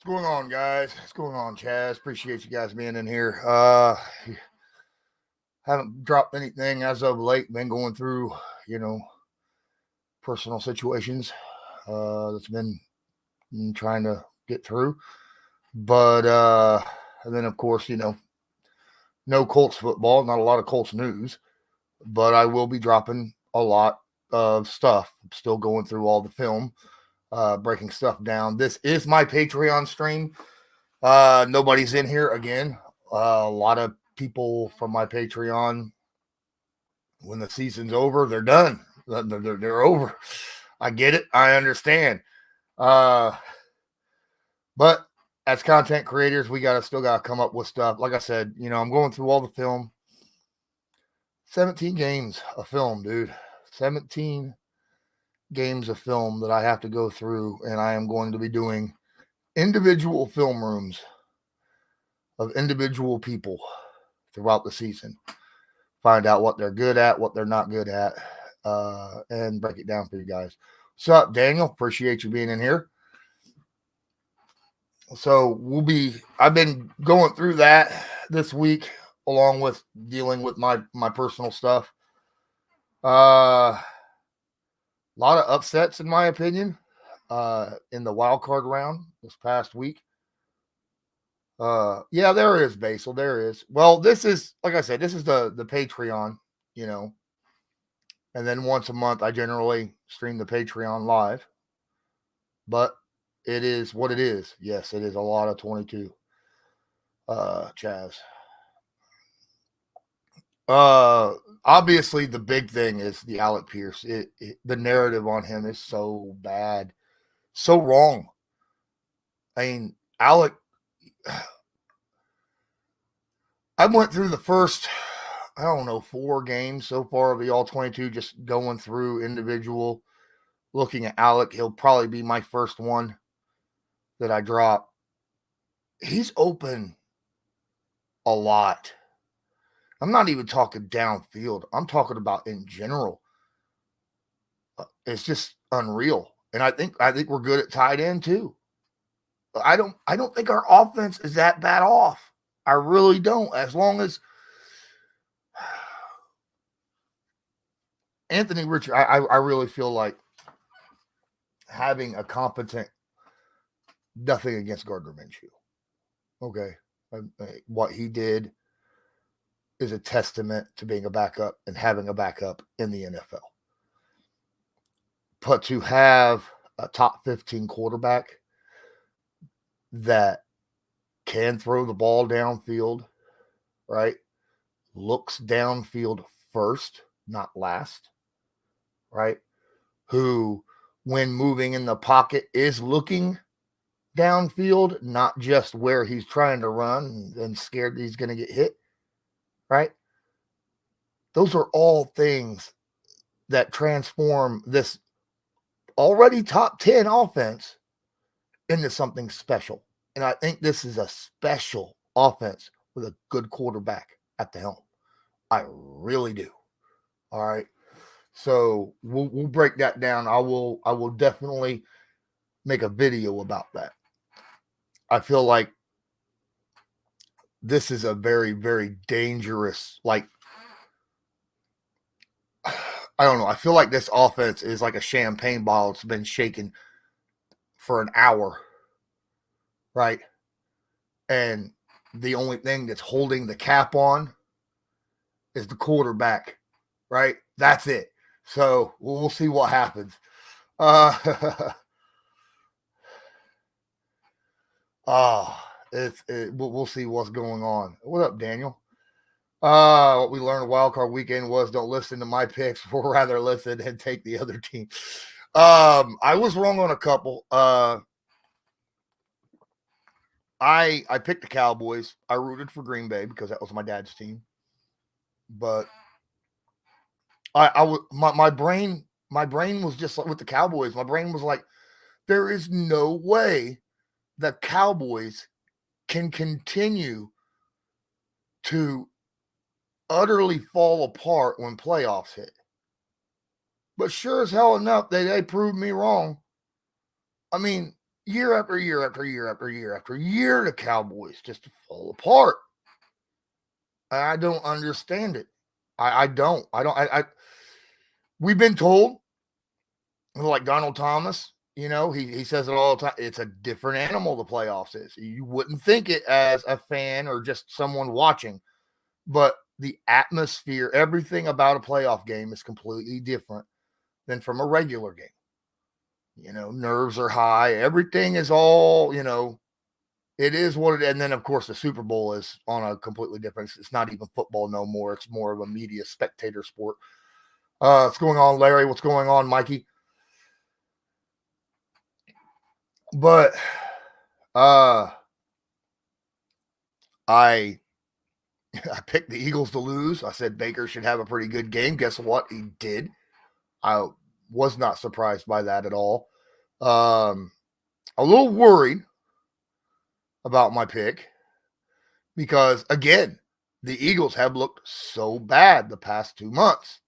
What's going on, guys? What's going on, Chaz? Appreciate you guys being in here. Haven't dropped anything as of late. Been going through, you know, personal situations that's been trying to get through. But and then of course, no Colts football, not a lot of Colts news. But I will be dropping a lot of stuff. I'm still going through all the film, breaking stuff down. This is my Patreon stream. Nobody's in here again. A lot of people from my Patreon, when the season's over, they're done. They're over. I get it. I understand. Uh, but as content creators, we still gotta come up with stuff. Like I said, I'm going through all the film. 17 games of film, dude. 17 games of film that I have to go through, and I am going to be doing individual film rooms of individual people throughout the season. Find out what they're good at, what they're not good at, and break it down for you guys. What's up, Daniel? Appreciate you being in here. So I've been going through that this week, along with dealing with my personal stuff. A lot of upsets, in my opinion, in the wild card round this past week. Yeah, there is, Basil. There is. Well, this is, like I said, this is the Patreon, and then once a month I generally stream the Patreon live. But it is what it is. Yes, it is a lot of 22. Chaz. Obviously the big thing is the Alec Pierce. The narrative on him is so bad, so wrong. I mean, Alec. I went through the first, I don't know, 4 games so far of the all 22, just going through individual, looking at Alec. He'll probably be my first one that I drop. He's open a lot. I'm not even talking downfield. I'm talking about in general. It's just unreal. And I think we're good at tight end too. I don't think our offense is that bad off. I really don't. As long as Anthony Richard, I really feel like having a competent, nothing against Gardner Minshew. Okay. What he did is a testament to being a backup and having a backup in the NFL. But to have a top 15 quarterback that can throw the ball downfield, right? Looks downfield first, not last, right? Who, when moving in the pocket, is looking downfield, not just where he's trying to run and scared that he's going to get hit, right? Those are all things that transform this already top 10 offense into something special. And I think this is a special offense with a good quarterback at the helm. I really do. All right. So we'll break that down. I will definitely make a video about that. I feel like this is a very, very dangerous, like, I don't know. I feel like this offense is like a champagne bottle. It's been shaken for an hour, right? And the only thing that's holding the cap on is the quarterback, right? That's it. So we'll see what happens. We'll see what's going on. What up, Daniel? What we learned wild card weekend was don't listen to my picks, or rather listen and take the other team. I was wrong on a couple. I picked the Cowboys. I rooted for Green Bay because that was my dad's team. But my brain was just like with the Cowboys. My brain was like, there is no way the Cowboys can continue to utterly fall apart when playoffs hit. But sure as hell enough, they proved me wrong. I mean, year after year after year after year after year, the Cowboys just fall apart. I don't understand it. I don't. We've been told, like Donald Thomas, he says it all the time. It's a different animal, the playoffs is. You wouldn't think it as a fan or just someone watching, but the atmosphere, everything about a playoff game is completely different than from a regular game. Nerves are high. Everything is all, it is what it is. And then, of course, the Super Bowl is on a completely different, it's not even football no more. It's more of a media spectator sport. What's going on, Larry? What's going on, Mikey? But I picked the Eagles to lose. I said Baker should have a pretty good game. Guess what? He did. I was not surprised by that at all. A little worried about my pick because, again, the Eagles have looked so bad the past 2 months.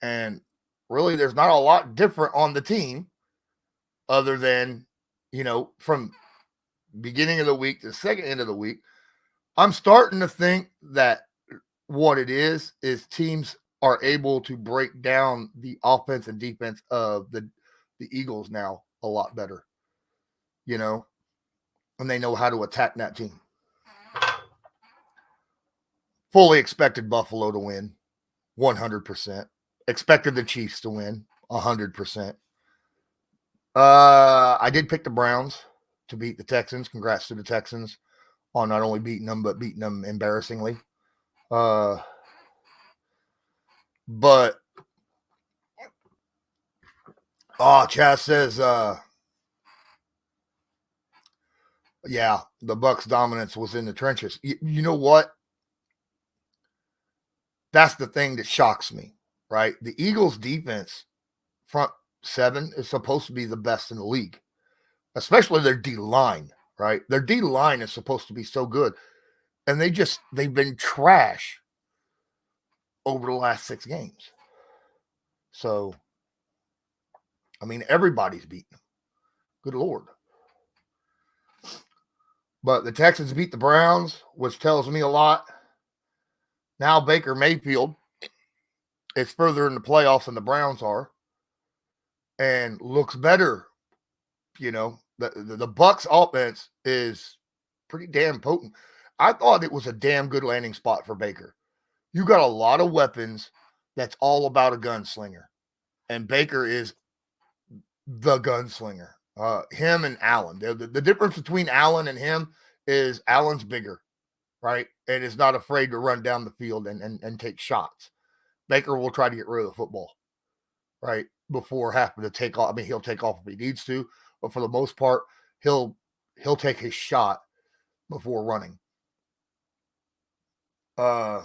And really, there's not a lot different on the team other than, from beginning of the week to the second end of the week. I'm starting to think that what it is teams are able to break down the offense and defense of the Eagles now a lot better, and they know how to attack that team. Fully expected Buffalo to win 100%. Expected the Chiefs to win 100%. I did pick the Browns to beat the Texans. Congrats to the Texans on not only beating them, but beating them embarrassingly. But Chaz says, yeah, the Bucks' dominance was in the trenches. You know what? That's the thing that shocks me, right? The Eagles' defense, front seven, is supposed to be the best in the league, especially their D-line, right? Their D-line is supposed to be so good, and they've been trash over the last 6 games. So, I mean, everybody's beaten them. Good Lord. But the Texans beat the Browns, which tells me a lot. Now Baker Mayfield is further in the playoffs than the Browns are and looks better. The Bucks offense is pretty damn potent. I thought it was a damn good landing spot for Baker. You got a lot of weapons that's all about a gunslinger. And Baker is the gunslinger. Him and Allen. The difference between Allen and him is Allen's bigger, right? And is not afraid to run down the field and take shots. Baker will try to get rid of the football, right? Before having to take off. I mean, he'll take off if he needs to, but for the most part, he'll take his shot before running. I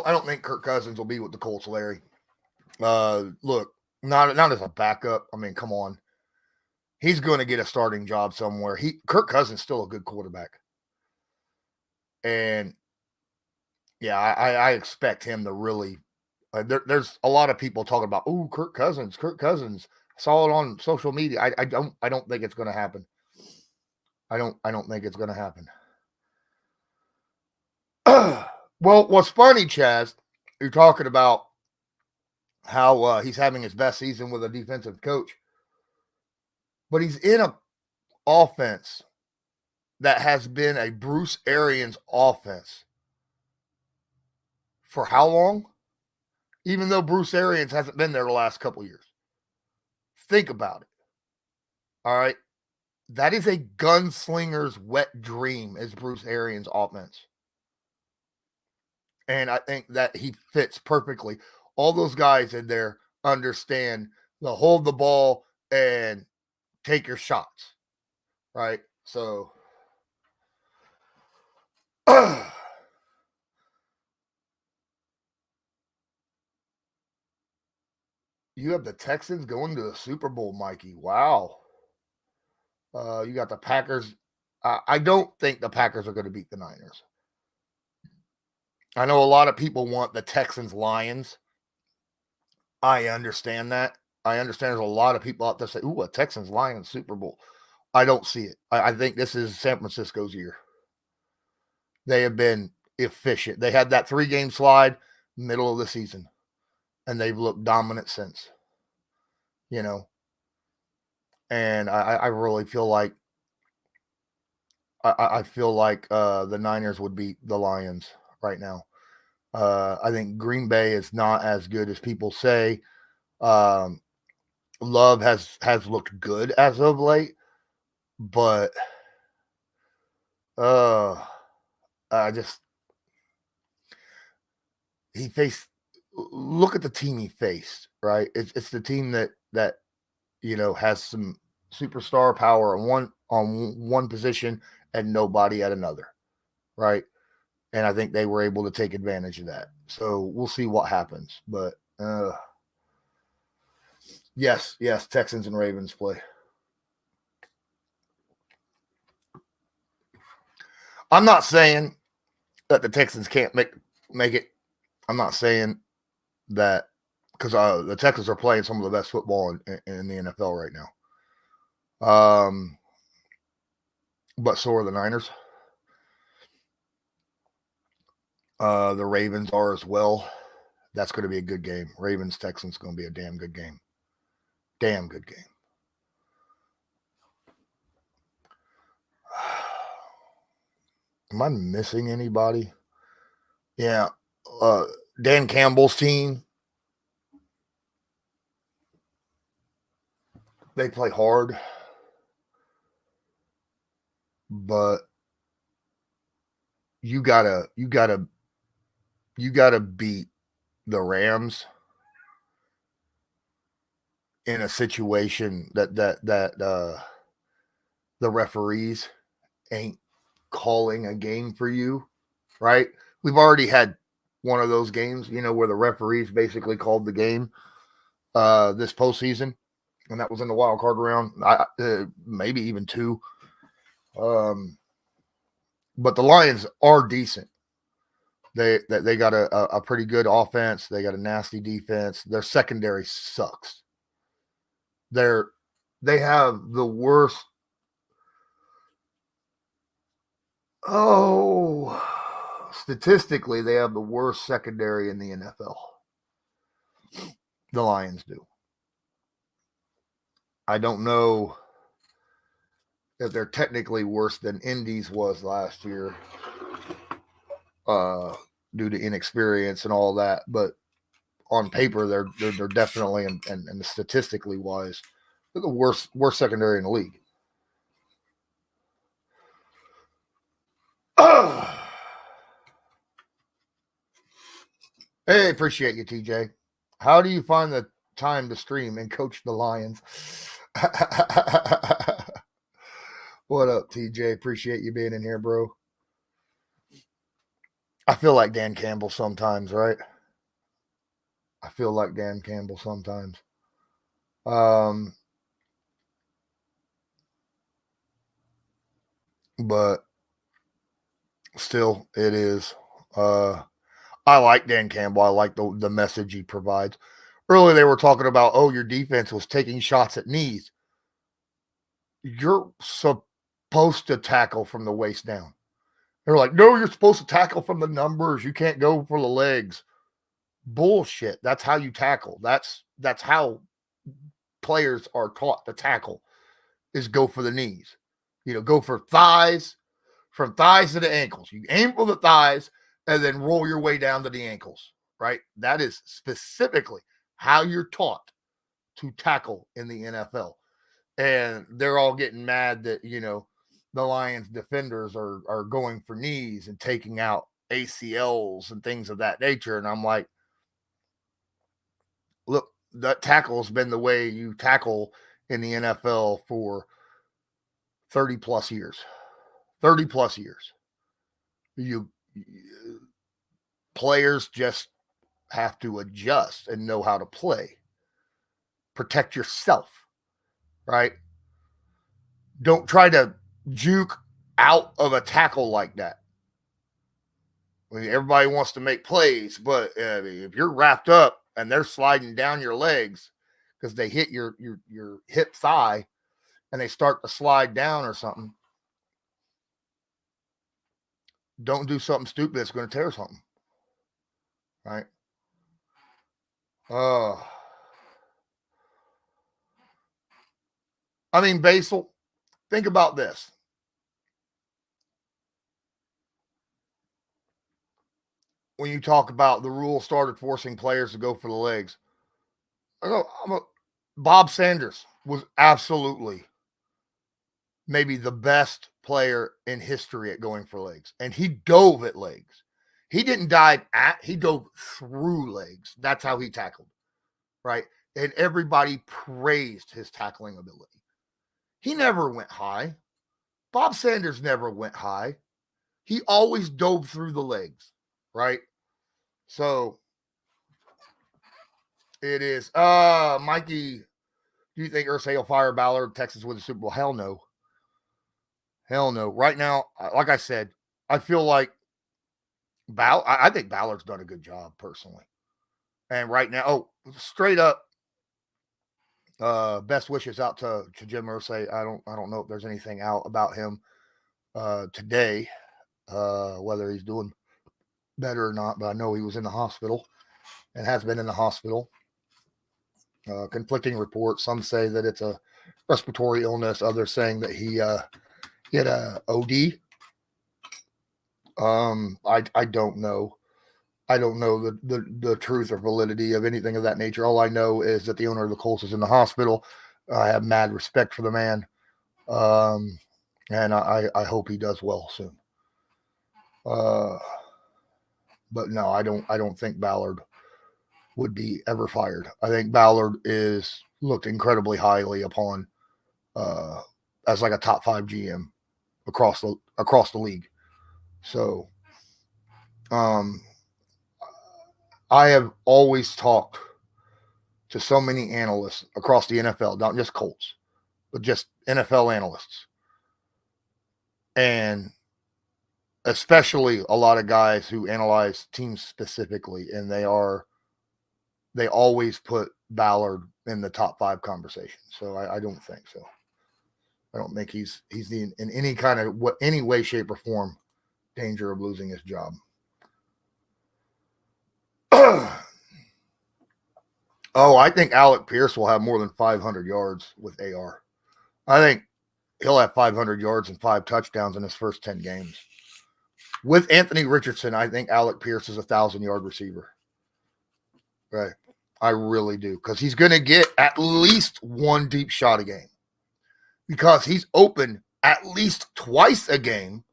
don't think Kirk Cousins will be with the Colts, Larry. Look, not as a backup. I mean, come on. He's going to get a starting job somewhere. Kirk Cousins is still a good quarterback. And yeah, I expect him to really there's a lot of people talking about, oh, Kirk Cousins. I saw it on social media. I don't think it's going to happen. I don't think it's going to happen. Well, what's funny, Chaz, you're talking about how he's having his best season with a defensive coach, but he's in an offense that has been a Bruce Arians offense for how long? Even though Bruce Arians hasn't been there the last couple years. Think about it. All right. That is a gunslinger's wet dream, is Bruce Arians' offense. And I think that he fits perfectly. All those guys in there understand the hold the ball and take your shots. Right? So you have the Texans going to the Super Bowl, Mikey. Wow. You got the Packers. I don't think the Packers are going to beat the Niners. I know a lot of people want the Texans-Lions. I understand that. I understand there's a lot of people out there say, ooh, a Texans-Lions Super Bowl. I don't see it. I think this is San Francisco's year. They have been efficient. They had that 3-game slide middle of the season, and they've looked dominant since. And I really feel like I feel like the Niners would beat the Lions right now. I think Green Bay is not as good as people say. Love has looked good as of late, but I just he faced. Look at the team he faced. Right, it's the team that has some superstar power on one position and nobody at another. Right. And I think they were able to take advantage of that. So we'll see what happens. But yes, Texans and Ravens play. I'm not saying that the Texans can't make it. I'm not saying that because the Texans are playing some of the best football in the NFL right now. But so are the Niners. The Ravens are as well. That's going to be a good game. Ravens Texans going to be a damn good game. Damn good game. Am I missing anybody? Yeah. Dan Campbell's team. They play hard. But you gotta beat the Rams in a situation that the referees ain't calling a game for you, right? We've already had one of those games, where the referees basically called the game this postseason, and that was in the wild card round. Maybe even 2. But the Lions are decent. They got a pretty good offense. They got a nasty defense. Their secondary sucks. They have the worst. Statistically, they have the worst secondary in the NFL. The Lions do. I don't know if they're technically worse than Indy's was last year, due to inexperience and all that. But on paper, they're definitely and statistically wise, they're the worst secondary in the league. Hey, appreciate you, TJ. How do you find the time to stream and coach the Lions? What up, TJ? Appreciate you being in here, bro. I feel like Dan Campbell sometimes, right? I feel like Dan Campbell sometimes. But still, it is. I like Dan Campbell. I like the message he provides. Earlier, they were talking about, your defense was taking shots at knees. You're supposed to tackle from the waist down. They're like, no, you're supposed to tackle from the numbers. You can't go for the legs. Bullshit. That's how you tackle. That's how players are taught to tackle, is go for the knees. Go for thighs, from thighs to the ankles. You aim for the thighs and then roll your way down to the ankles, right? That is specifically how you're taught to tackle in the NFL. And they're all getting mad that, the Lions defenders are going for knees and taking out ACLs and things of that nature. And I'm like, look, that tackle's been the way you tackle in the NFL for 30 plus years. 30 plus years. Players just have to adjust and know how to play. Protect yourself, right? Don't try to juke out of a tackle like that, I mean, everybody wants to make plays, but if you're wrapped up and they're sliding down your legs because they hit your hip thigh and they start to slide down or something, don't do something stupid that's going to tear something. Right? I mean, Basil, think about this. When you talk about the rule started forcing players to go for the legs, Bob Sanders was absolutely maybe the best player in history at going for legs. And he dove at legs. He didn't dive at, he dove through legs. That's how he tackled, right? And everybody praised his tackling ability. He never went high. Bob Sanders never went high. He always dove through the legs, right? So it is. Mikey, do you think Irsay will fire Ballard, Texas with the Super Bowl? Hell no. Hell no. Right now, like I said, I feel like I think Ballard's done a good job personally. And right now, straight up, best wishes out to Jim Irsay. I don't know if there's anything out about him today, whether he's doing better or not, but I know he was in the hospital and has been in the hospital. Conflicting reports. Some say that it's a respiratory illness. Others saying that he had a OD. I don't know. I don't know the truth or validity of anything of that nature. All I know is that the owner of the Colts is in the hospital. I have mad respect for the man, and I hope he does well soon. But no, I don't think Ballard would be ever fired. I think Ballard is looked incredibly highly upon as like a top 5 GM across the league. So, I have always talked to so many analysts across the NFL, not just Colts, but just NFL analysts, and especially a lot of guys who analyze teams specifically, and they always put Ballard in the top 5 conversation. So I don't think so. I don't think he's in any kind of any way, shape, or form danger of losing his job. I think Alec Pierce will have more than 500 yards with AR. I think he'll have 500 yards and 5 touchdowns in his first 10 games. With Anthony Richardson, I think Alec Pierce is a 1,000-yard receiver. Right. I really do. Because he's going to get at least one deep shot a game. Because he's open at least twice a game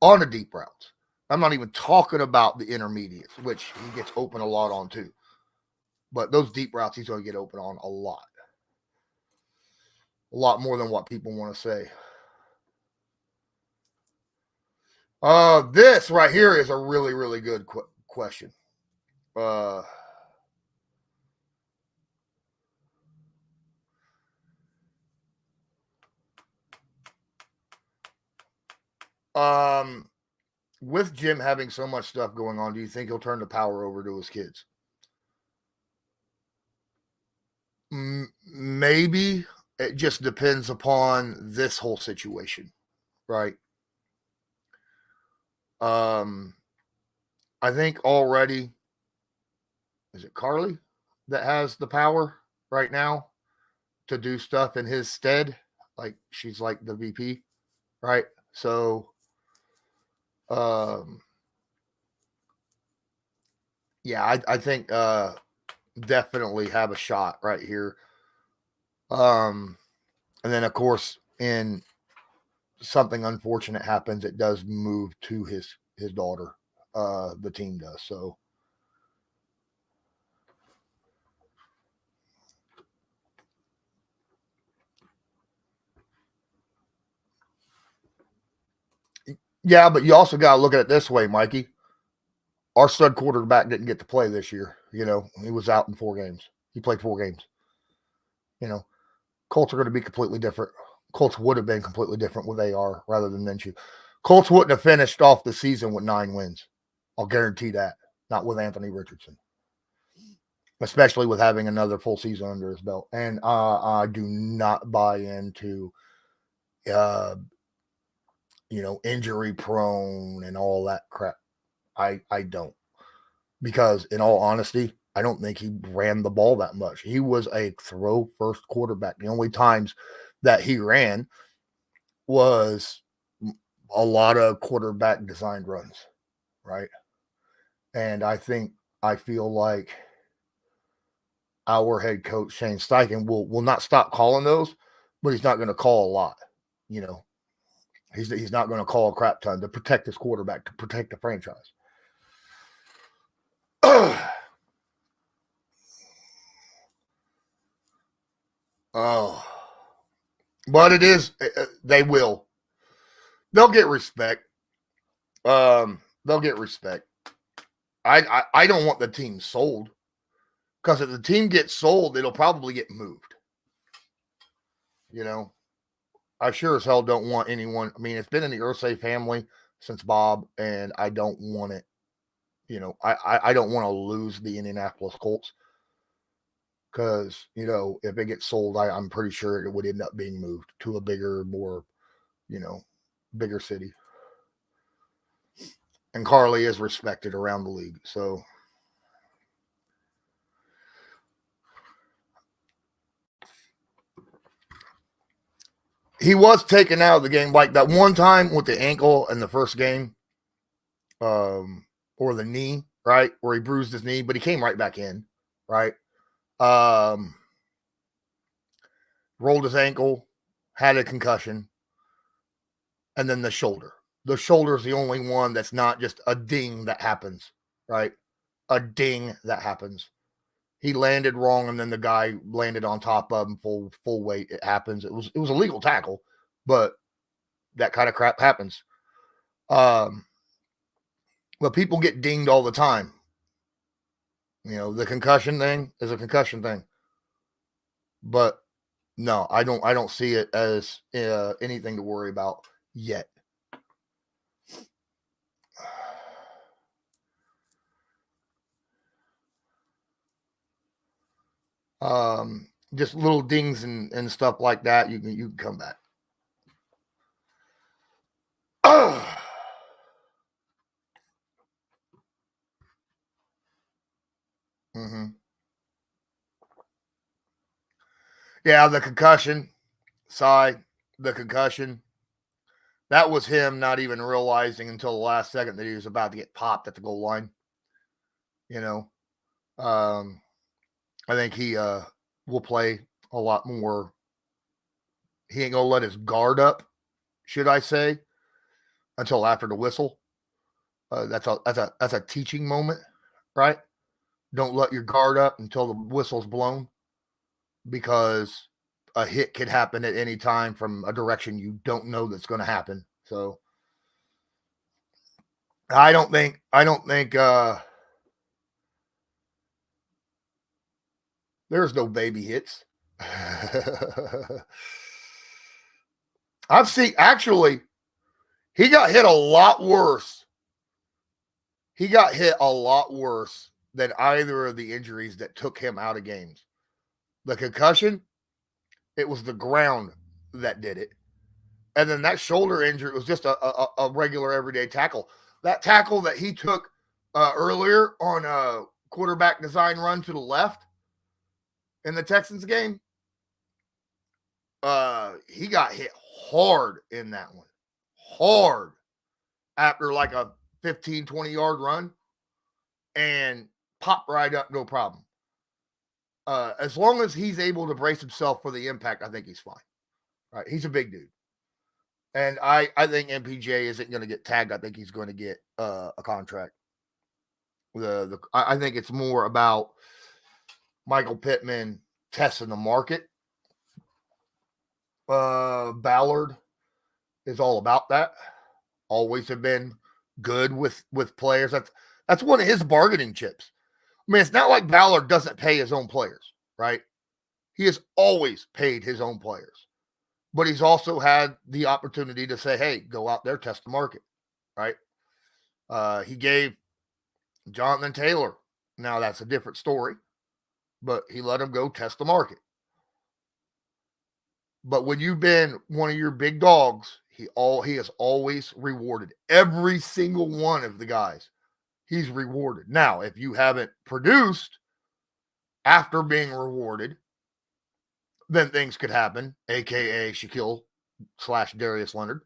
on a deep route. I'm not even talking about the intermediates, which he gets open a lot on too. But those deep routes, he's going to get open on a lot. A lot more than what people want to say. This right here is a really, really good question. With Jim having so much stuff going on, do you think he'll turn the power over to his kids? Maybe. It just depends upon this whole situation, right? I think already, is it Carly that has the power right now to do stuff in his stead? Like she's like the VP, right? So, yeah, I think definitely have a shot right here. And then of course, in something unfortunate happens, it does move to his daughter. The team does. So yeah, but you also got to look at it this way, Mikey. Our stud quarterback didn't get to play this year. You know, he was out in 4 games. He played 4 games. You know, Colts are going to be completely different. Colts would have been completely different with AR rather than Minshew. Colts wouldn't have finished off the season with 9 wins. I'll guarantee that. Not with Anthony Richardson. Especially with having another full season under his belt. And I do not buy into, injury prone and all that crap. I don't. Because in all honesty, I don't think he ran the ball that much. He was a throw first quarterback. The only times that he ran was a lot of quarterback designed runs, right? And I feel like our head coach, Shane Steichen, will not stop calling those, but he's not going to call a lot. He's not going to call a crap ton to protect his quarterback, to protect the franchise. Oh, but it is. They will. They'll get respect. They'll get respect. I don't want the team sold, because if the team gets sold, it'll probably get moved. I sure as hell don't want anyone. I mean, it's been in the Irsay family since Bob, and I don't want it. I don't want to lose the Indianapolis Colts, because, if it gets sold, I'm pretty sure it would end up being moved to a bigger, more, bigger city. And Carly is respected around the league. So he was taken out of the game like that one time with the ankle in the first game, or the knee, right, where he bruised his knee, but he came right back in, right? Rolled his ankle, had a concussion, and then the shoulder. The shoulder is the only one that's not just a ding that happens, right? A ding that happens. He landed wrong, and then the guy landed on top of him full weight. It happens. It was a legal tackle, but that kind of crap happens. But people get dinged all the time. The concussion thing is a concussion thing. But no, I don't see it as anything to worry about yet. Just little dings and stuff like that, you can come back. Mm-hmm. Yeah, the concussion side, the concussion. That was him not even realizing until the last second that he was about to get popped at the goal line. I think he will play a lot more. He ain't gonna let his guard up, should I say, until after the whistle. That's a teaching moment, right? Don't let your guard up until the whistle's blown, because a hit could happen at any time from a direction you don't know that's going to happen. So I don't think there's no baby hits. I've seen, actually, he got hit a lot worse. He got hit a lot worse than either of the injuries that took him out of games. The concussion, it was the ground that did it. And then that shoulder injury was just a regular everyday tackle. That tackle that he took earlier on a quarterback design run to the left in the Texans game, he got hit hard in that one. Hard. After like a 15, 20-yard run, and pop right up, no problem. As long as he's able to brace himself for the impact, I think he's fine. Right? He's a big dude. And I think MPJ isn't going to get tagged. I think he's going to get a contract. I think it's more about Michael Pittman testing the market. Ballard is all about that. Always have been good with players. That's one of his bargaining chips. I mean, it's not like Ballard doesn't pay his own players, right? He has always paid his own players. But he's also had the opportunity to say, hey, go out there, test the market, right? He gave Jonathan Taylor. Now, that's a different story, but he let him go test the market. But when you've been one of your big dogs, he has always rewarded every single one of the guys. He's rewarded. Now, if you haven't produced after being rewarded, then things could happen, aka Shaquille / Darius Leonard,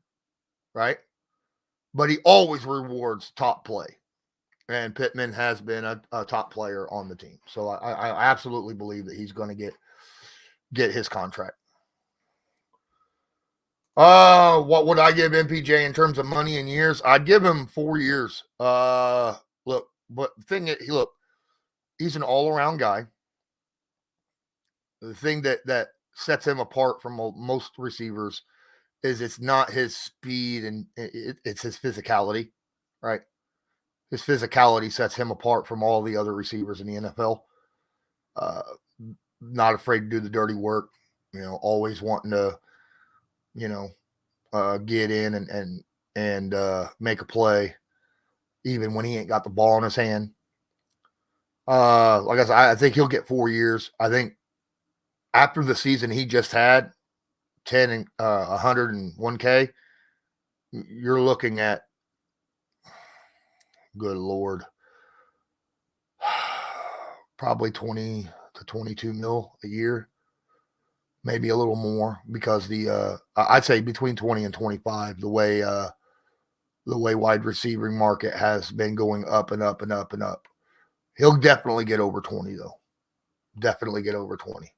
right? But he always rewards top play. And Pittman has been a top player on the team. So I absolutely believe that he's going to get his contract. What would I give MPJ in terms of money and years? I'd give him 4 years. Look, but the thing is, he's an all-around guy. The thing that sets him apart from most receivers is it's not his speed and it's his physicality, right? His physicality sets him apart from all the other receivers in the NFL. Not afraid to do the dirty work, always wanting to, get in and make a play, even when he ain't got the ball in his hand. Like I said, I think he'll get 4 years. I think after the season he just had, 10 and 101K, you're looking at, good Lord, probably 20 to 22 mil a year, maybe a little more, because I'd say between 20 and 25, the way wide receiving market has been going up and up and up and up. He'll definitely get over 20 though. Definitely get over 20.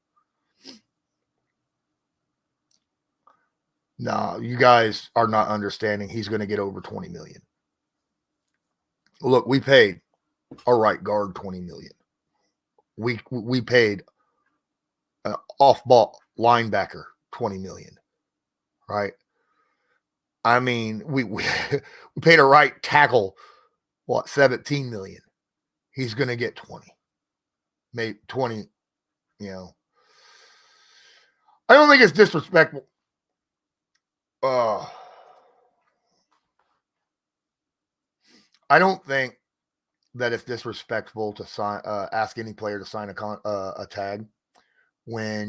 No, you guys are not understanding. He's going to get over 20 million. Look, we paid a right guard 20 million. We paid an off-ball linebacker 20 million, right? I mean, we paid a right tackle 17 million. He's going to get 20. Maybe 20, I don't think it's disrespectful. I don't think that it's disrespectful to sign, ask any player to sign a tag when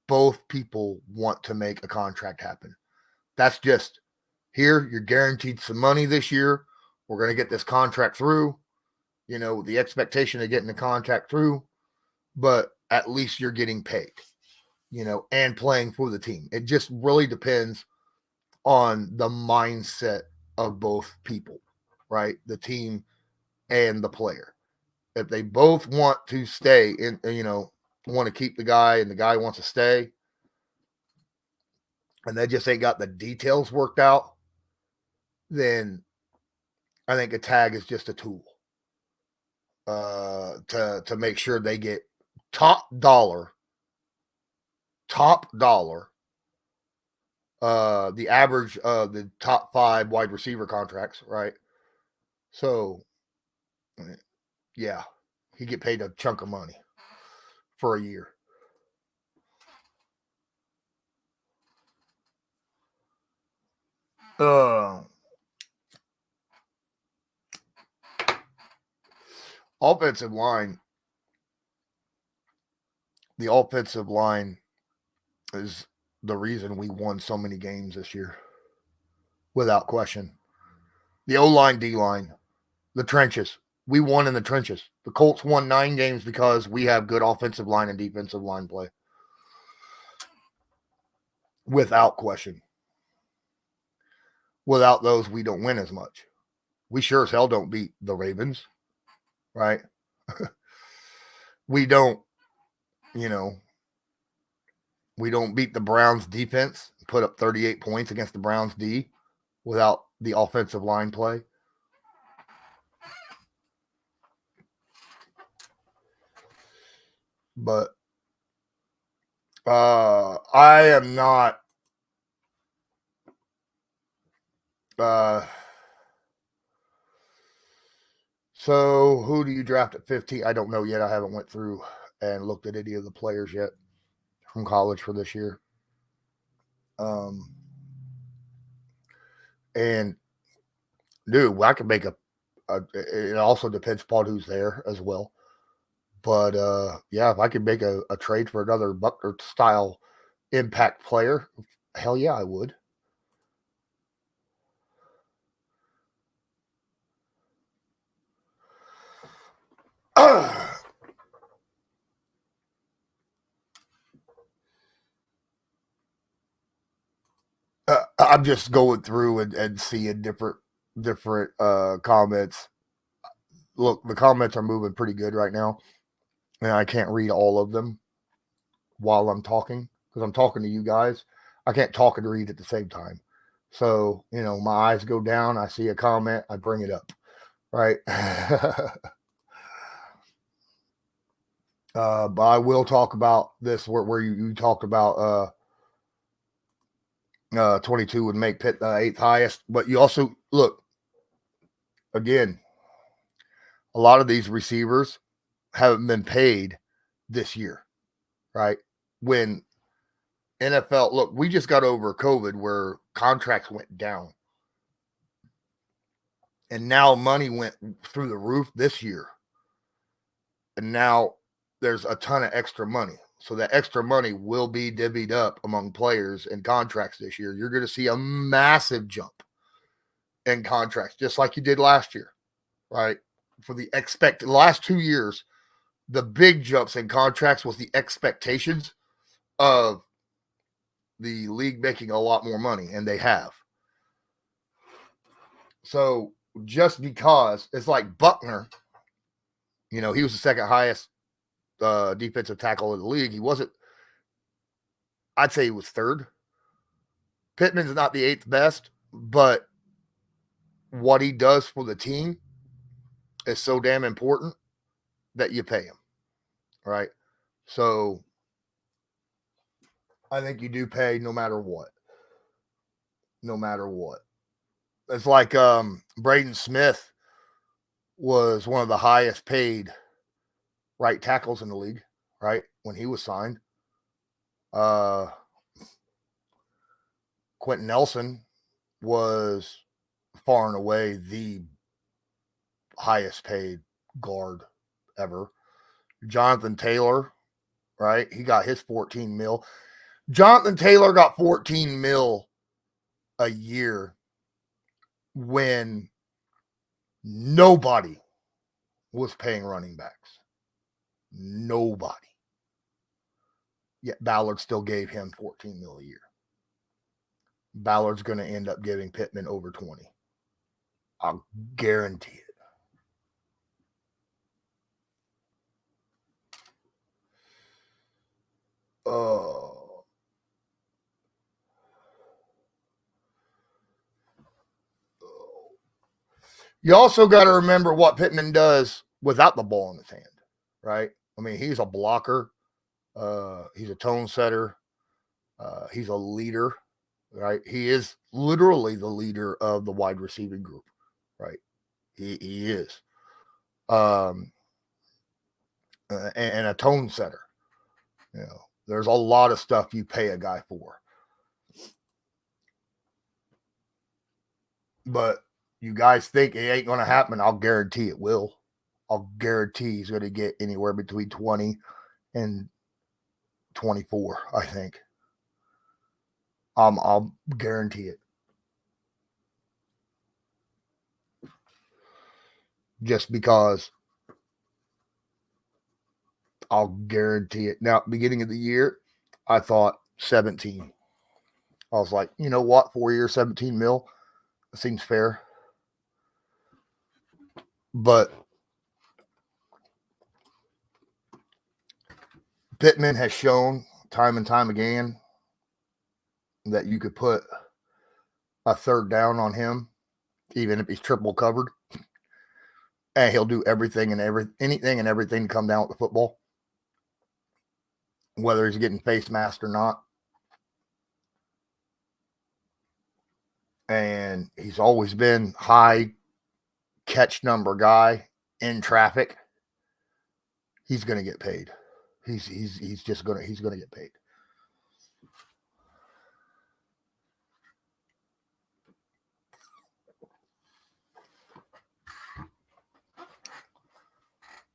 both people want to make a contract happen. That's just, here, you're guaranteed some money this year. We're going to get this contract through. The expectation of getting the contract through, but at least you're getting paid, and playing for the team. It just really depends on the mindset of both people, right? The team and the player. If they both want to stay in, want to keep the guy and the guy wants to stay, and they just ain't got the details worked out, then I think a tag is just a tool to make sure they get top dollar, the average of the top 5 wide receiver contracts, right? So, yeah, he get paid a chunk of money for a year. Offensive line. The offensive line is the reason we won so many games this year, without question. The O-line, D-line, the trenches. We won in the trenches. The Colts won 9 games because we have good offensive line and defensive line play. Without question. Without those, we don't win as much. We sure as hell don't beat the Ravens, right? We don't, we don't beat the Browns defense, put up 38 points against the Browns D without the offensive line play. But I am not so who do you draft at 15? I don't know yet. I haven't went through and looked at any of the players yet. from college for this year. And dude, I could make it also depends upon who's there as well. But yeah, if I could make a trade for another Buckner style impact player, hell yeah, I would. I'm just going through and seeing different comments. Look, the comments are moving pretty good right now, and I can't read all of them while I'm talking because I'm talking to you guys. I can't talk and read at the same time. So, my eyes go down, I see a comment, I bring it up, right? But I will talk about this where you talked about 22 would make Pitt the 8th highest. But you also, look, again, a lot of these receivers haven't been paid this year, right? When NFL, look, we just got over COVID where contracts went down. And now money went through the roof this year. And now there's a ton of extra money. So that extra money will be divvied up among players and contracts this year. You're going to see a massive jump in contracts, just like you did last year, right? For the last 2 years, the big jumps in contracts was the expectations of the league making a lot more money, and they have. So just because it's like Buckner, he was the second highest defensive tackle in the league. He wasn't, I'd say he was third. Pittman's not the 8th best, but what he does for the team is so damn important that you pay him, right? So I think you do pay no matter what. No matter what. It's like Braden Smith was one of the highest paid right tackles in the league, right? When he was signed. Quentin Nelson was far and away the highest paid guard ever. Jonathan Taylor, right? He got his 14 mil. Jonathan Taylor got 14 mil a year when nobody was paying running backs. Nobody. Yet Ballard still gave him 14 mil a year. Ballard's going to end up giving Pittman over 20. I'll guarantee it. You also got to remember what Pittman does without the ball in his hand, right? I mean, he's a blocker. He's a tone setter. He's a leader, right? He is literally the leader of the wide receiving group, right? He is. And a tone setter. There's a lot of stuff you pay a guy for. But you guys think it ain't going to happen. I'll guarantee it will. I'll guarantee he's going to get anywhere between 20 and 24, I think. I'll guarantee it. Just because I'll guarantee it. Now, beginning of the year, I thought 17. I was like, you know what? 4 years, 17 mil. That seems fair. But Pittman has shown time and time again that you could put a third down on him, even if he's triple covered, and he'll do anything and everything to come down with the football, whether he's getting face masked or not. And he's always been high catch number guy in traffic. He's going to get paid. He's just going to get paid.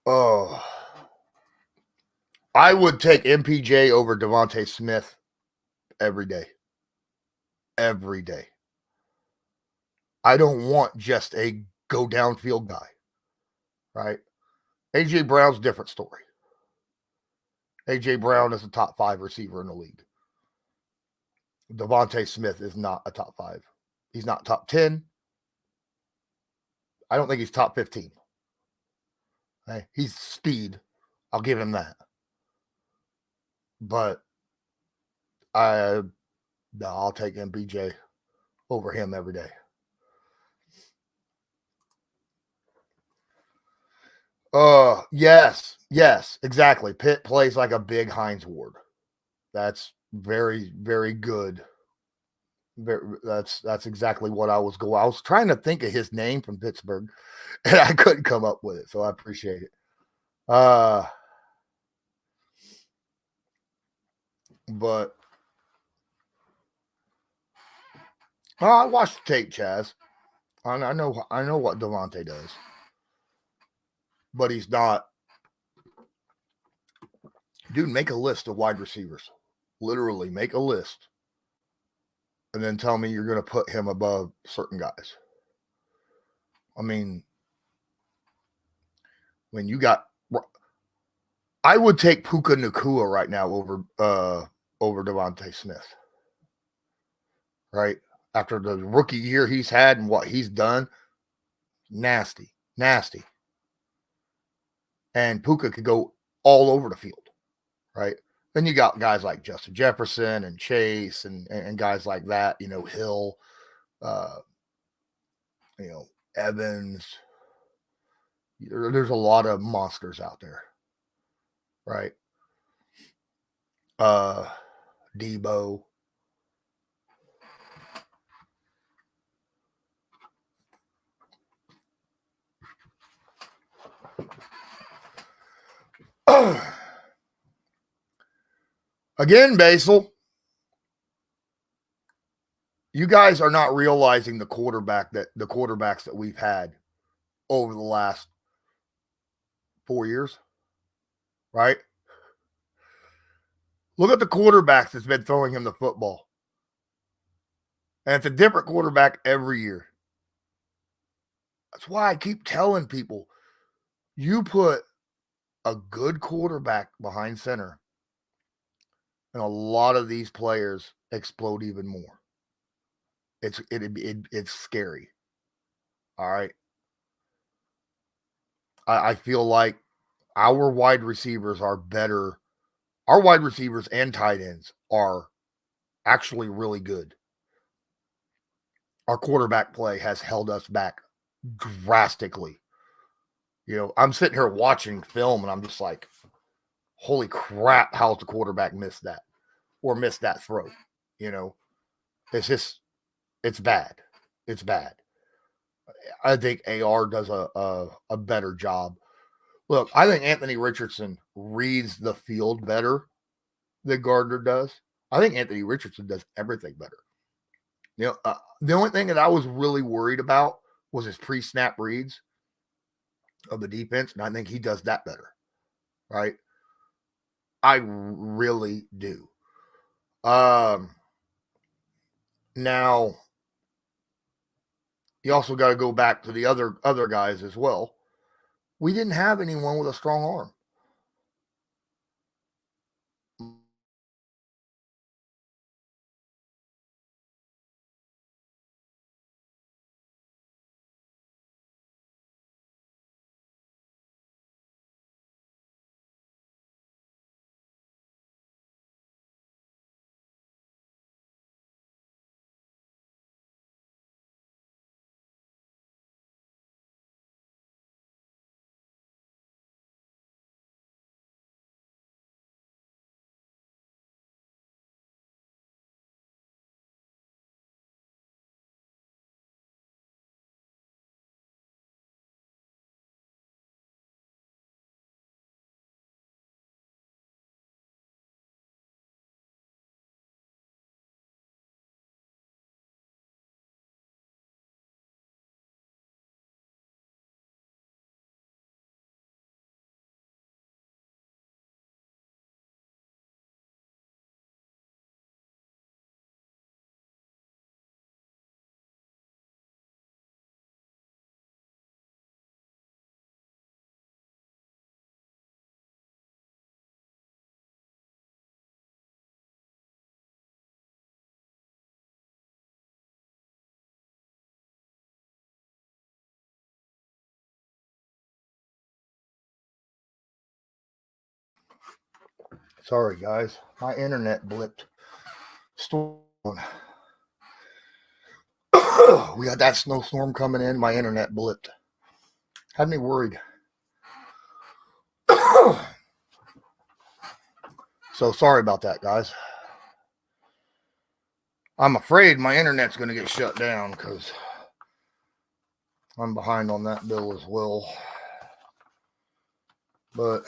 Oh, I would take MPJ over Devontae Smith every day. Every day. I don't want just a go downfield guy, right? A.J. Brown's a different story. A.J. Brown is a top 5 receiver in the league. Devontae Smith is not a top 5. He's not top 10. I don't think he's top 15. Okay? He's speed. I'll give him that. But I'll take MPJ over him every day. Yes, exactly. Pitt plays like a big Heinz Ward. That's very, very good. That's exactly what I was going. I was trying to think of his name from Pittsburgh, and I couldn't come up with it. So I appreciate it. But I watched the tape, Chaz. I know what Devontae does, but he's not. Dude, make a list of wide receivers. Literally, make a list, and then tell me you're going to put him above certain guys. I mean, when you got, I would take Puka Nacua right now over Devontae Smith. Right after the rookie year he's had and what he's done, nasty. And Puka could go all over the field, right? Then you got guys like Justin Jefferson and Chase and guys like that, Hill, Evans. There's a lot of monsters out there, right? Debo. Again, Basil, you guys are not realizing the quarterbacks that we've had over the last 4 years, right? Look at the quarterbacks that's been throwing him the football. And it's a different quarterback every year. That's why I keep telling people, you put a good quarterback behind center, and a lot of these players explode even more. It's scary. All right. I feel like our wide receivers are better. Our wide receivers and tight ends are actually really good. Our quarterback play has held us back drastically. I'm sitting here watching film and I'm just like, holy crap, how's the quarterback missed that or missed that throw? It's bad. It's bad. I think AR does a better job. Look, I think Anthony Richardson reads the field better than Gardner does. I think Anthony Richardson does everything better. The only thing that I was really worried about was his pre-snap reads of the defense, and I think he does that better, right? I really do. Now, you also got to go back to the other guys as well. We didn't have anyone with a strong arm. Sorry, guys. My internet blipped. Storm. We got that snowstorm coming in. My internet blipped. Had me worried. So sorry about that, guys. I'm afraid my internet's going to get shut down because I'm behind on that bill as well. But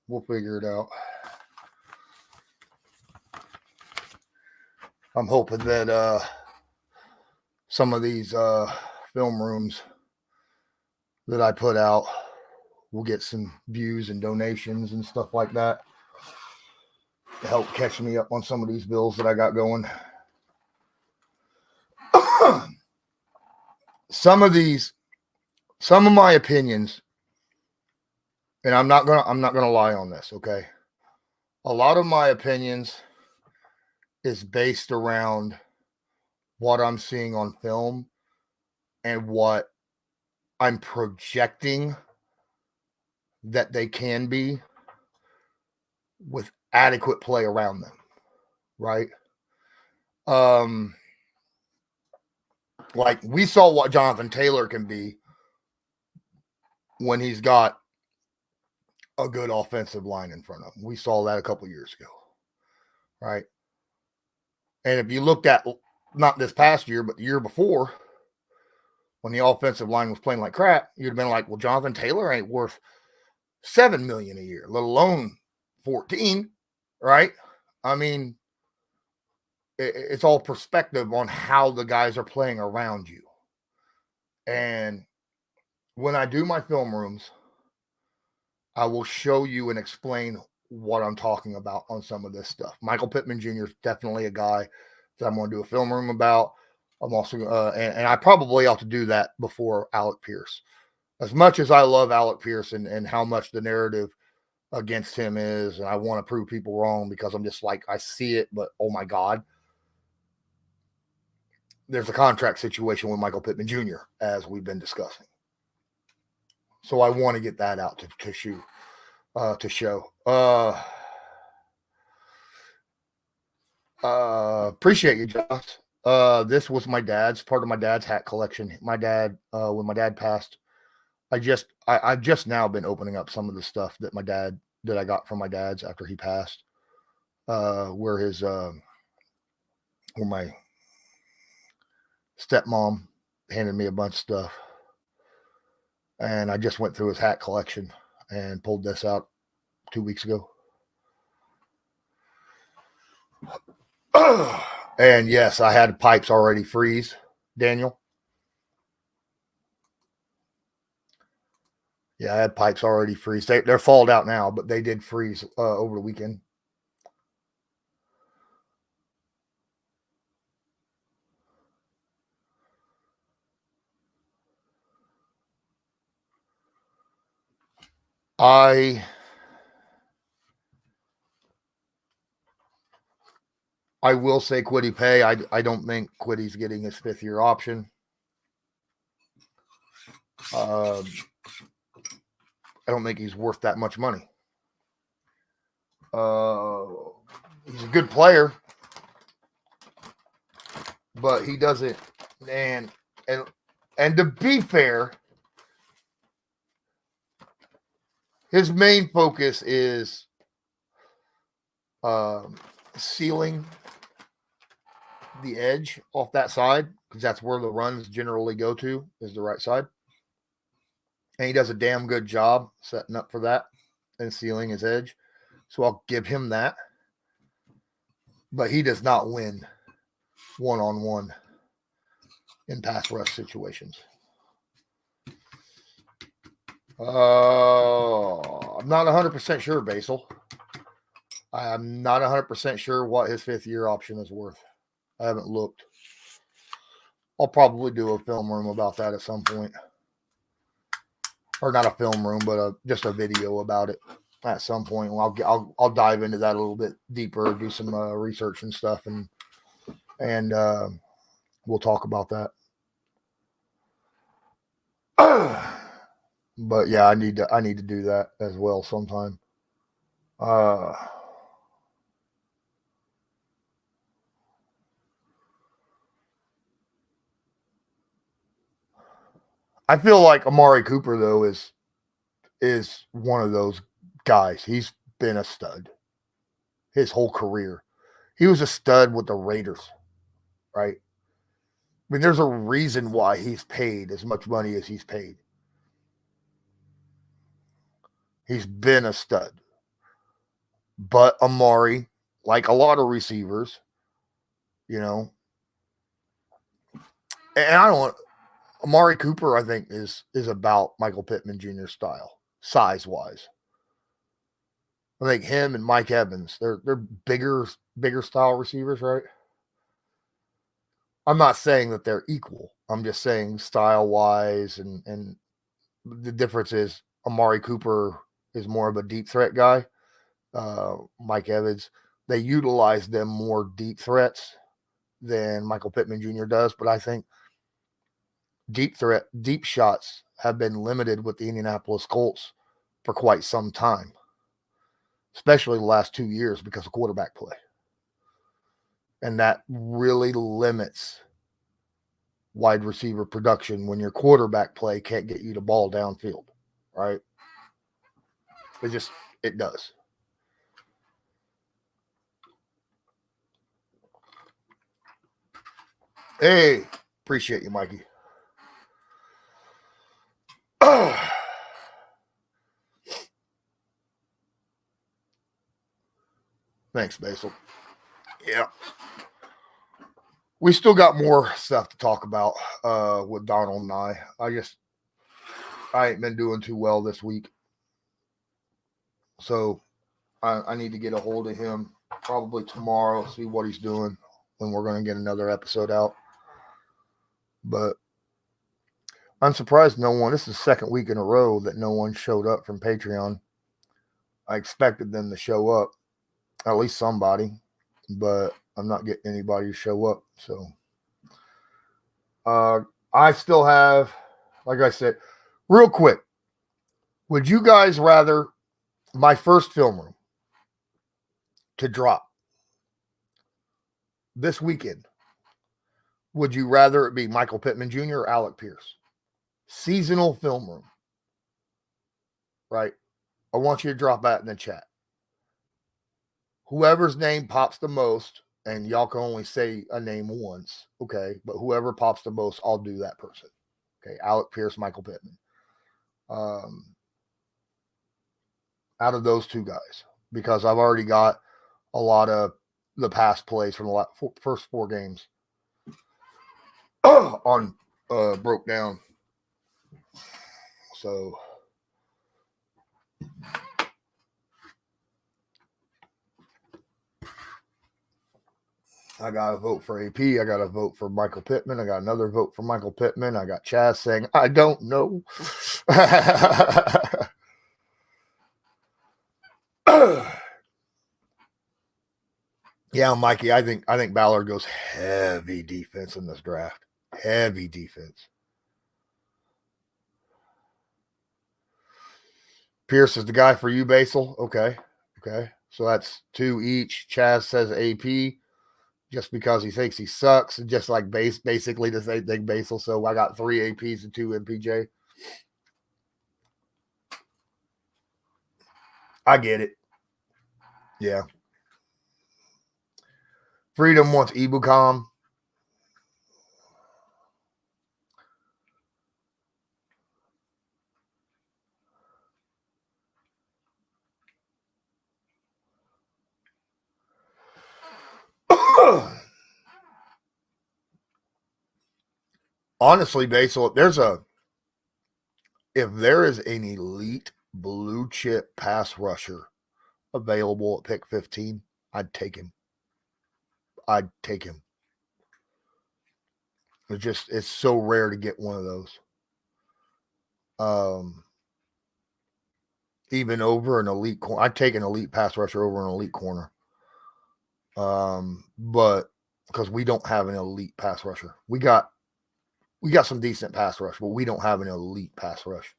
we'll figure it out. I'm hoping that some of these film rooms that I put out will get some views and donations and stuff like that to help catch me up on some of these bills that I got going. Some of my opinions, and I'm not gonna lie on this, okay? A lot of my opinions is based around what I'm seeing on film and what I'm projecting that they can be with adequate play around them, right? Like we saw what Jonathan Taylor can be when he's got a good offensive line in front of him. We saw that a couple years ago, right? And if you looked at not this past year, but the year before, when the offensive line was playing like crap, you'd have been like, well, Jonathan Taylor ain't worth $7 million a year, let alone 14, right? I mean, it's all perspective on how the guys are playing around you. And when I do my film rooms, I will show you and explain what I'm talking about on some of this stuff. Michael Pittman Jr. is definitely a guy that I'm going to do a film room about. I'm also, and I probably ought to do that before Alec Pierce. As much as I love Alec Pierce and how much the narrative against him is, and I want to prove people wrong because I'm just like, I see it, but oh my God. There's a contract situation with Michael Pittman Jr., as we've been discussing. So I want to get that out to show. Appreciate you, Josh. This was my dad's, part of my dad's hat collection. My dad, when my dad passed, I've just now been opening up some of the stuff that I got from my dad's after he passed. Where my stepmom handed me a bunch of stuff. And I just went through his hat collection and pulled this out 2 weeks ago. And yes, I had pipes already freeze, Daniel. Yeah, I had pipes already freeze. They're thawed out now, but they did freeze over the weekend. I will say Kwity Paye. I don't think Kwitty's getting his 5th-year option. I don't think he's worth that much money. He's a good player, but he doesn't. And to be fair, his main focus is sealing the edge off that side, because that's where the runs generally go to, is the right side. And he does a damn good job setting up for that and sealing his edge. So I'll give him that. But he does not win one-on-one in pass rush situations. I'm not 100% sure, Basil. I'm not 100% sure what his 5th-year option is worth. I haven't looked. I'll probably do a film room about that at some point. Or not a film room, but just a video about it at some point. I'll dive into that a little bit deeper, do some research and stuff, and we'll talk about that. But yeah, I need to do that as well sometime. I feel like Amari Cooper, though, is one of those guys. He's been a stud his whole career. He was a stud with the Raiders, right? I mean, there's a reason why he's paid as much money as he's paid. He's been a stud. But Amari, like a lot of receivers, you know, and I don't Amari Cooper, I think, is about Michael Pittman Jr. style, size wise. I think him and Mike Evans, they're bigger style receivers, right? I'm not saying that they're equal. I'm just saying style wise, and the difference is Amari Cooper is more of a deep threat guy. Mike Evans, they utilize them more deep threats than Michael Pittman Jr. does, but I think deep shots have been limited with the Indianapolis Colts for quite some time, especially the last 2 years because of quarterback play. And that really limits wide receiver production when your quarterback play can't get you the ball downfield, right? It does. Hey, appreciate you, Mikey. Thanks, Basil. Yeah. We still got more stuff to talk about with Donald and I. I ain't been doing too well this week. So I need to get a hold of him probably tomorrow, see what he's doing, when we're going to get another episode out. But I'm surprised this is the second week in a row that no one showed up from Patreon. I expected them to show up, at least somebody, but I'm not getting anybody to show up. So I still have, like I said, real quick, would you guys rather my first film room to drop this weekend? Would you rather it be Michael Pittman Jr. or Alec Pierce? Seasonal film room, right? I want you to drop that in the chat. Whoever's name pops the most, and y'all can only say a name once, okay? But whoever pops the most, I'll do that person. Okay, Alec Pierce, Michael Pittman. Out of those two guys, because I've already got a lot of the past plays from the first 4 games on broke down. So I got to vote for AP. I got to vote for Michael Pittman. I got another vote for Michael Pittman. I got Chaz saying, I don't know. Yeah, Mikey, I think Ballard goes heavy defense in this draft. Heavy defense. Pierce is the guy for you, Basil. Okay. So that's 2 each. Chaz says AP just because he thinks he sucks, and just like basically the same thing, Basil. So I got 3 APs and 2 MPJ. I get it. Yeah. Freedom wants Ibukam. Honestly, Basil, if there is an elite blue chip pass rusher available at pick 15, I'd take him. It's so rare to get one of those. Even over an elite corner. I'd take an elite pass rusher over an elite corner. But because we don't have an elite pass rusher. We got some decent pass rush, but we don't have an elite pass rush.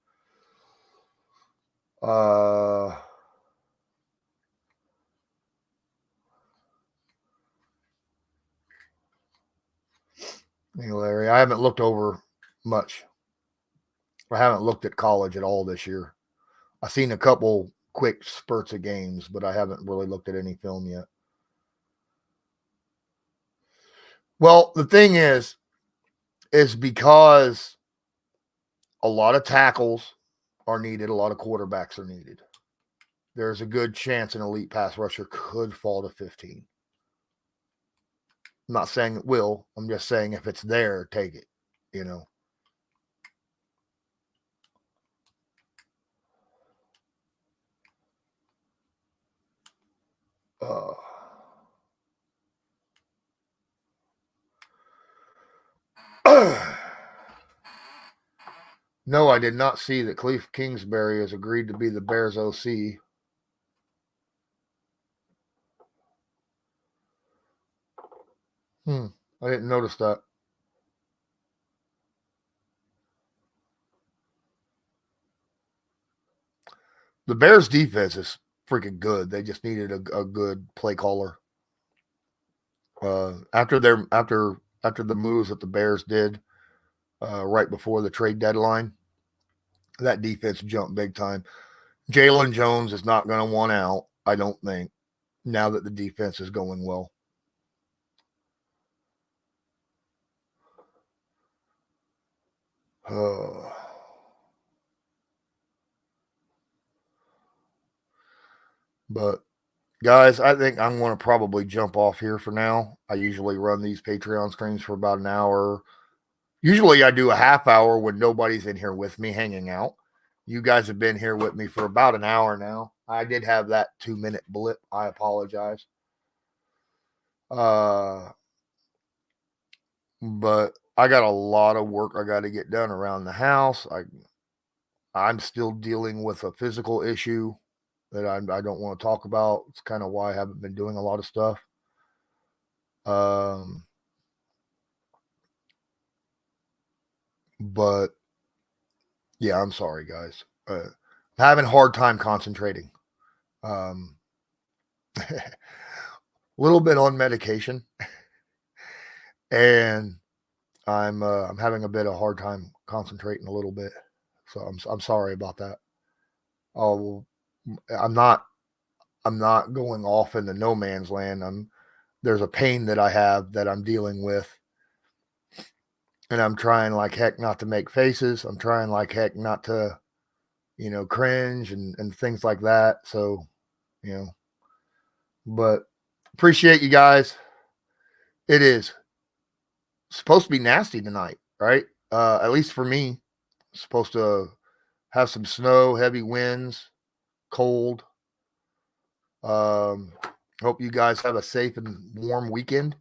Hey, Larry, I haven't looked over much. I haven't looked at college at all this year. I've seen a couple quick spurts of games, but I haven't really looked at any film yet. Well, the thing is because a lot of tackles are needed, a lot of quarterbacks are needed. There's a good chance an elite pass rusher could fall to 15. I'm not saying it will. I'm just saying if it's there, take it, you know. No, I did not see that Cliff Kingsbury has agreed to be the Bears OC. I didn't notice that. The Bears defense is freaking good. They just needed a good play caller. After the moves that the Bears did right before the trade deadline, that defense jumped big time. Jalen Jones is not going to want out, I don't think, now that the defense is going well. But guys, I think I'm going to probably jump off here for now. I usually run these Patreon streams for about an hour. Usually I do a half hour when nobody's in here with me hanging out. You guys have been here with me for about an hour now. I did have that 2-minute blip. I apologize. But I got a lot of work I got to get done around the house. I'm still dealing with a physical issue that I don't want to talk about. It's kind of why I haven't been doing a lot of stuff. But yeah, I'm sorry, guys. I'm having a hard time concentrating. A little bit on medication, and I'm having a bit of hard time concentrating a little bit. So I'm sorry about that. I'm not going off into no man's land. There's a pain that I have that I'm dealing with, and I'm trying like heck not to make faces. I'm trying like heck not to, cringe and things like that. So, but appreciate you guys. It is supposed to be nasty tonight, right? At least for me, it's supposed to have some snow, heavy winds, cold. Hope you guys have a safe and warm weekend.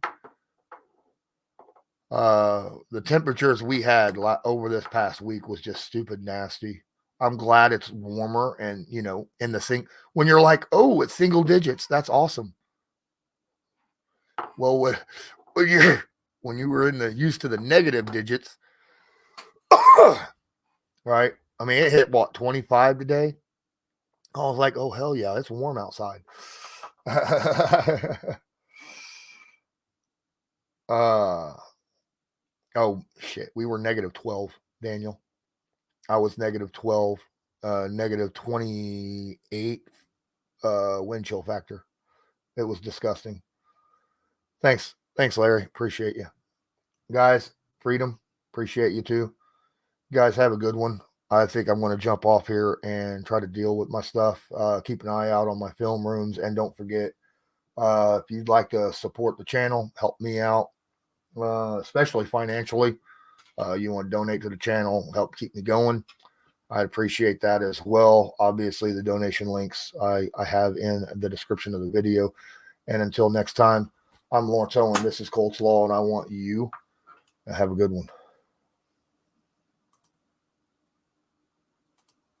The temperatures we had over this past week was just stupid nasty. I'm glad it's warmer and, in the when you're like, oh, it's single digits, that's awesome. Well, when you were used to the negative digits, right? I mean, it hit 25 today. I was like, oh hell yeah, it's warm outside. Oh shit, we were negative 12, Daniel. I was negative 12, negative 28 wind chill factor. It was disgusting. Thanks, Larry. Appreciate you, guys. Freedom, appreciate you too. You guys have a good one. I think I'm going to jump off here and try to deal with my stuff. Keep an eye out on my film rooms, and don't forget, if you'd like to support the channel, help me out, especially financially. You want to donate to the channel, help keep me going. I'd appreciate that as well. Obviously, the donation links I have in the description of the video. And until next time, I'm Lawrence Owen. This is Colts Law, and I want you to have a good one.